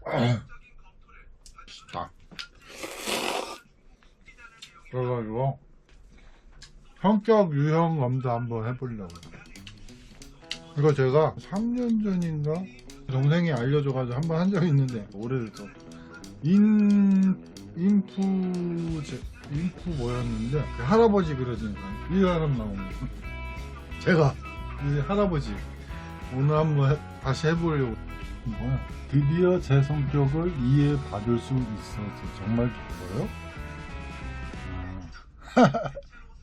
맛있다. 그래가지고 성격 유형 검사 한번 해보려고. 이거 제가 3년 전인가 동생이 알려줘가지고 한번 한 적이 있는데 오래됐어. 인프 뭐였는데 할아버지 그려진 사람, 이 사람 나오는 거. 제가 이 할아버지 오늘 한번 다시 해보려고. 뭐야? 드디어 제 성격을 이해받을 수 있어서 정말 기뻐요.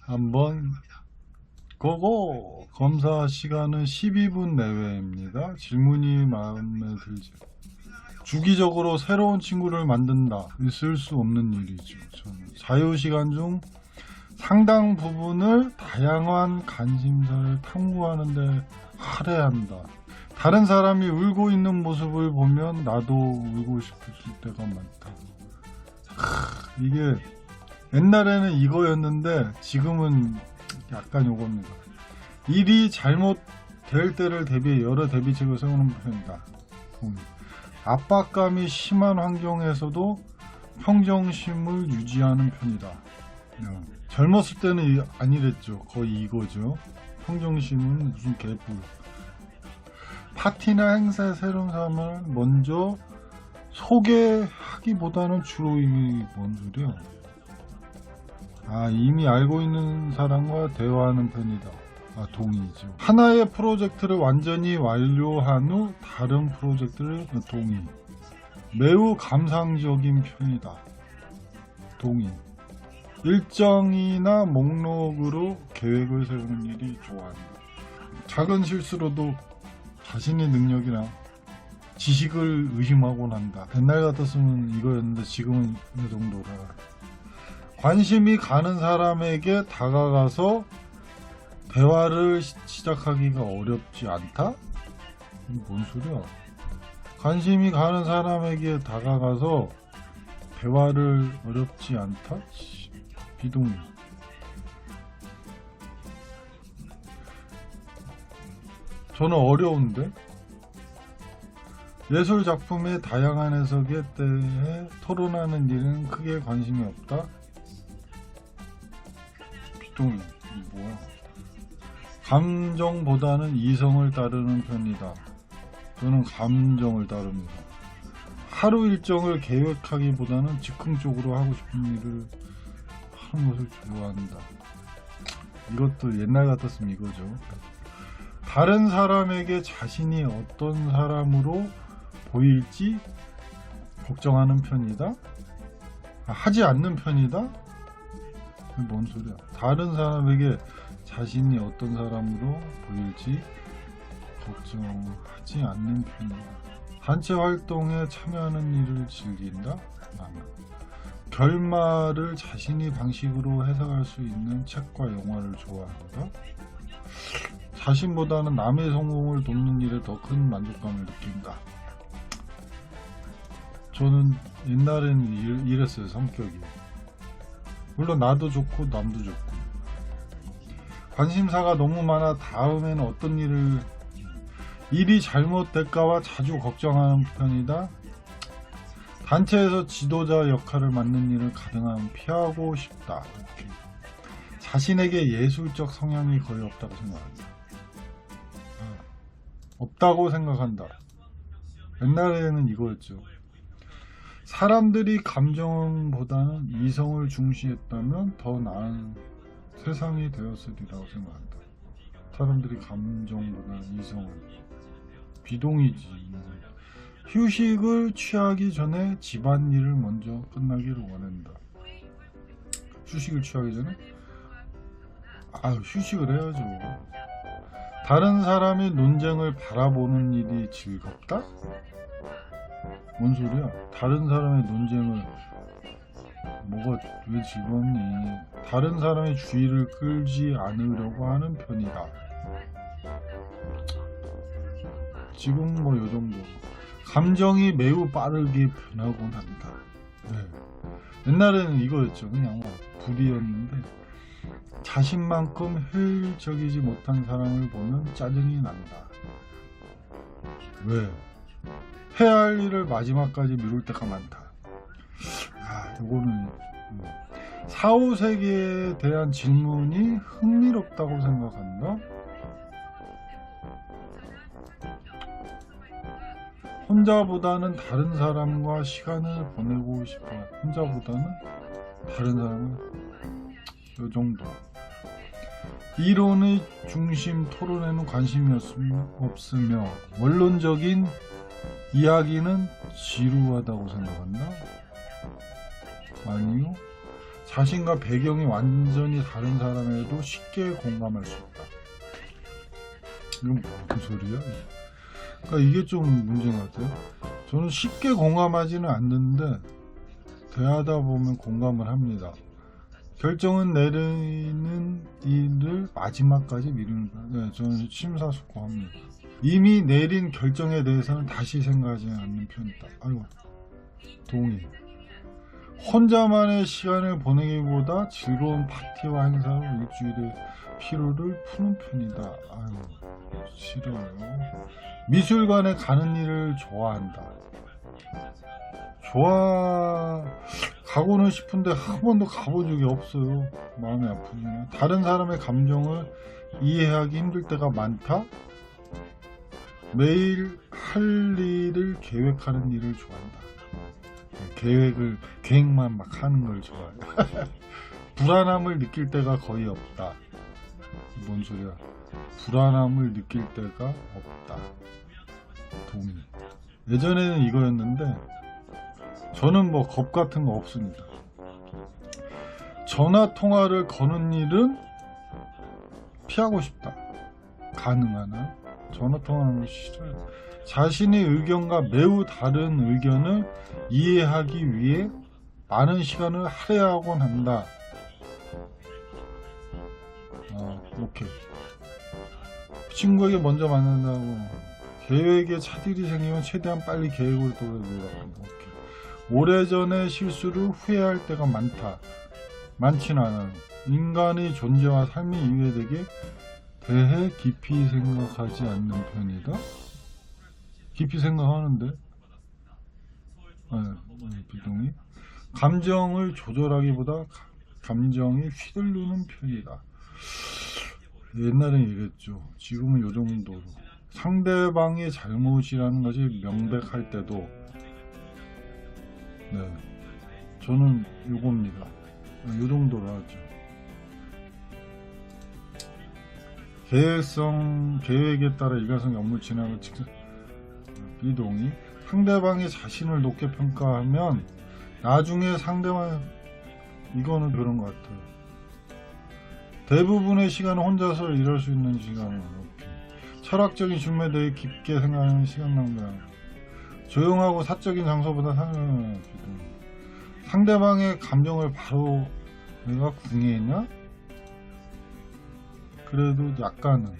한번 고고. 검사 시간은 12분 내외입니다. 질문이 마음에 들지. 주기적으로 새로운 친구를 만든다. 있을 수 없는 일이죠. 저는 자유시간 중 상당 부분을 다양한 관심사를 탐구하는데 할애한다. 다른 사람이 울고 있는 모습을 보면 나도 울고 싶을 때가 많다. 이게 옛날에는 이거였는데 지금은 약간 요겁니다. 일이 잘못될 때를 대비해 여러 대비책을 세우는 편이다. 압박감이 심한 환경에서도 평정심을 유지하는 편이다. 젊었을 때는 아니랬죠. 거의 이거죠. 평정심은 무슨 개뿔. 파티나 행사에 새로운 사람을 먼저 소개하기보다는 주로 이미 뭔 소리야? 이미 알고 있는 사람과 대화하는 편이다. 동의죠. 하나의 프로젝트를 완전히 완료한 후 다른 프로젝트를 동의. 매우 감상적인 편이다. 동의. 일정이나 목록으로 계획을 세우는 일이 좋아한다. 작은 실수로도 자신의 능력이나 지식을 의심하곤 한다. 옛날 같았으면 이거였는데 지금은 이 정도라. 관심이 가는 사람에게 다가가서 대화를 시작하기가 어렵지 않다? 뭔 소리야? 관심이 가는 사람에게 다가가서 대화를 어렵지 않다? 비동의. 저는 어려운데? 예술 작품의 다양한 해석에 대해 토론하는 일은 크게 관심이 없다? 비동의. 뭐야? 감정보다는 이성을 따르는 편이다. 저는 감정을 따릅니다. 하루 일정을 계획하기보다는 즉흥적으로 하고 싶은 일을 하는 것을 좋아한다. 이것도 옛날 같았으면 이거죠. 다른 사람에게 자신이 어떤 사람으로 보일지 걱정하는 편이다? 하지 않는 편이다? 뭔 소리야? 다른 사람에게 자신이 어떤 사람으로 보일지 걱정하지 않는 편이다. 단체 활동에 참여하는 일을 즐긴다? 결말을 자신이 방식으로 해석할 수 있는 책과 영화를 좋아한다? 자신보다는 남의 성공을 돕는 일에 더 큰 만족감을 느낀다. 저는 옛날에는 이랬어요. 성격이. 물론 나도 좋고 남도 좋고. 관심사가 너무 많아 다음에는 어떤 일이 잘못될까봐 자주 걱정하는 편이다. 단체에서 지도자 역할을 맡는 일을 가능하면 피하고 싶다. 자신에게 예술적 성향이 거의 없다고 생각한다. 없다고 생각한다. 옛날에는 이거였죠. 사람들이 감정보다는 이성을 중시했다면 더 나은 세상이 되었으리라고 생각한다. 사람들이 감정보다는 이성을. 비동의지. 휴식을 취하기 전에 집안일을 먼저 끝나기를 원한다. 휴식을 취하기 전에? 휴식을 해야죠. 다른 사람의 논쟁을 바라보는 일이 즐겁다? 뭔 소리야? 다른 사람의 논쟁을 뭐가 왜 즐겁니? 다른 사람의 주의를 끌지 않으려고 하는 편이다. 지금 뭐 요정도. 감정이 매우 빠르게 변하곤 한다. 옛날에는 이거였죠. 그냥 불이었는데 자신만큼 효율적이지 못한 사람을 보면 짜증이 난다. 왜? 해야 할 일을 마지막까지 미룰 때가 많다. 요거는 사후세계에 대한 질문이 흥미롭다고 생각한다. 혼자보다는 다른 사람과 시간을 보내고 싶어. 혼자보다는 다른 사람을, 요 정도. 이론의 중심 토론에는 관심이 없으며 원론적인 이야기는 지루하다고 생각한다. 아니요. 자신과 배경이 완전히 다른 사람에도 쉽게 공감할 수 있다. 이건 무슨 소리야? 그러니까 이게 좀 문제인 것 같아요. 저는 쉽게 공감하지는 않는데 대하다 보면 공감을 합니다. 결정은 내리는 일을 마지막까지 미루는 거예요. 네, 저는 심사숙고합니다. 이미 내린 결정에 대해서는 다시 생각하지 않는 편이다. 아이고, 동의. 혼자만의 시간을 보내기보다 즐거운 파티와 행사로 일주일의 피로를 푸는 편이다. 아유, 싫어요. 미술관에 가는 일을 좋아한다. 가고는 싶은데 한 번도 가본 적이 없어요. 마음이 아프지만. 다른 사람의 감정을 이해하기 힘들 때가 많다. 매일 할 일을 계획하는 일을 좋아한다. 계획만 막 하는 걸 좋아해. 불안함을 느낄 때가 거의 없다. 뭔 소리야? 불안함을 느낄 때가 없다. 동의. 예전에는 이거였는데 저는 뭐 겁 같은 거 없습니다. 전화 통화를 거는 일은 피하고 싶다. 가능한 한 전화 통화하는 거 싫어요. 자신의 의견과 매우 다른 의견을 이해하기 위해 많은 시간을 할애하곤 한다. 오케이. 친구에게 먼저 만난다고 계획에 차질이 생기면 최대한 빨리 계획을 돌아간다. 오래전의 실수를 후회할 때가 많지는 않아요. 인간의 존재와 삶의 이해되게 대해 깊이 생각하지 않는 편이다. 깊이 생각하는데 비동의. 감정을 조절하기보다 감정이 휘둘르는 편이다. 옛날엔 이랬죠. 지금은 요 정도로. 상대방의 잘못이라는 것이 명백할 때도 저는 요겁니다. 요 정도로 하죠. 계획에 따라 일관성의 업무 진행을 비동의. 상대방이 자신을 높게 평가하면 나중에 상대방, 이거는 그런 것 같아요. 대부분의 시간은 혼자서 일할 수 있는 시간은 이렇게. 철학적인 질문에 대해 깊게 생각하는 시간 낭비하는. 조용하고 사적인 장소보다 상대방의 감정을 바로 내가 궁예했냐? 그래도 약간은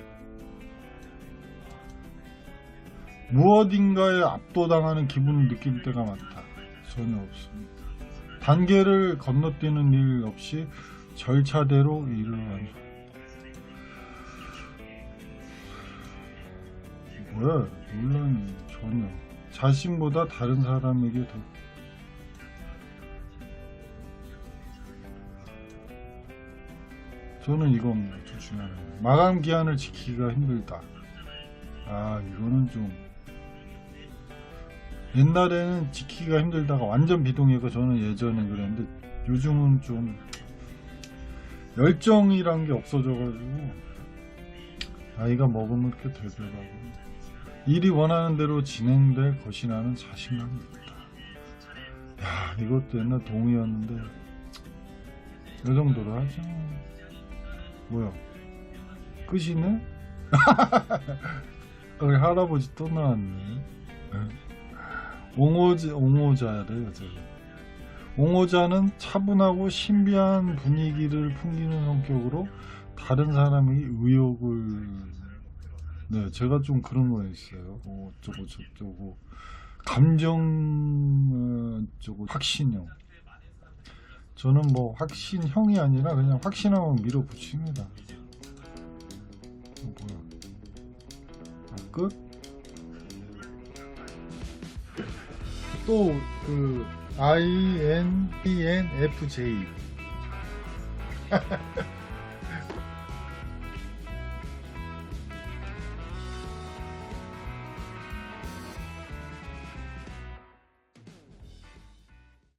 무엇인가에 압도당하는 기분을 느낄 때가 많다. 전혀 없습니다. 단계를 건너뛰는 일 없이 절차대로 일을 하는. 뭐야? 논란이 전혀. 자신보다 다른 사람에게 더. 저는 이겁니다. 둘 중에 하나. 마감 기한을 지키기가 힘들다. 이거는 좀 옛날에는 지키기가 힘들다가 완전 비동의고, 저는 예전에 그랬는데 요즘은 좀 열정이란 게 없어져가지고 나이가 먹으면 이렇게 되더라고. 일이 원하는 대로 진행될 것이라는 자신감이 있다. 이것도 옛날 동의였는데 요 정도로 하죠. 뭐야, 끝이네? 우리 할아버지 또 나왔네. 옹호자래요. 옹호자는 차분하고 신비한 분위기를 풍기는 성격으로 다른 사람에게 의욕을, 제가 좀 그런 거 있어요. 어쩌고 저쩌고 감정 확신형. 저는 뭐 확신형이 아니라 그냥 확신하면 밀어붙입니다. 뭐야? 끝? 또 그 INTNFJ